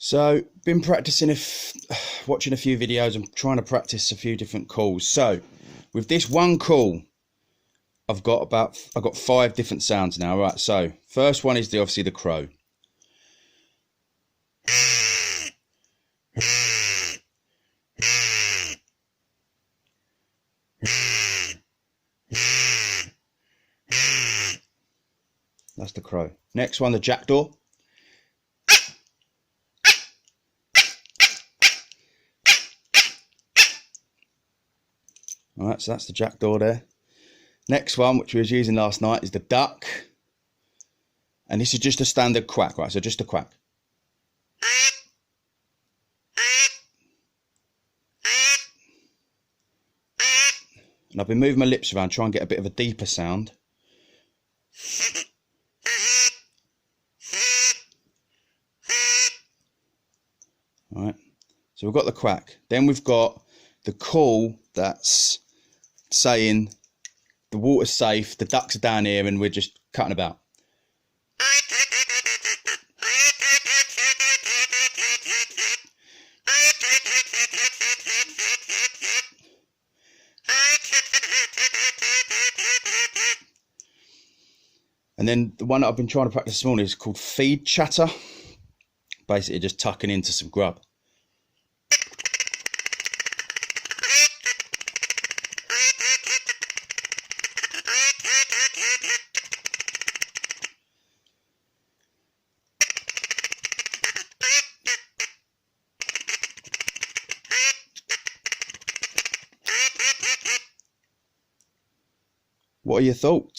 So, been practicing, watching a few videos and trying to practice a few different calls. So, with this one call, I've got 5 different sounds now. Right. So, first one is obviously the crow. That's the crow. Next one, the jackdaw. All right, so that's the jackdaw there. Next one, which we was using last night, is the duck. And this is just a standard quack, right? So just a quack. And I've been moving my lips around, trying to get a bit of a deeper sound. All right, so we've got the quack. Then we've got the call that's saying the water's safe, the ducks are down here, and we're just cutting about. And then the one that I've been trying to practice this morning is called feed chatter. Basically just tucking into some grub. What are your thoughts?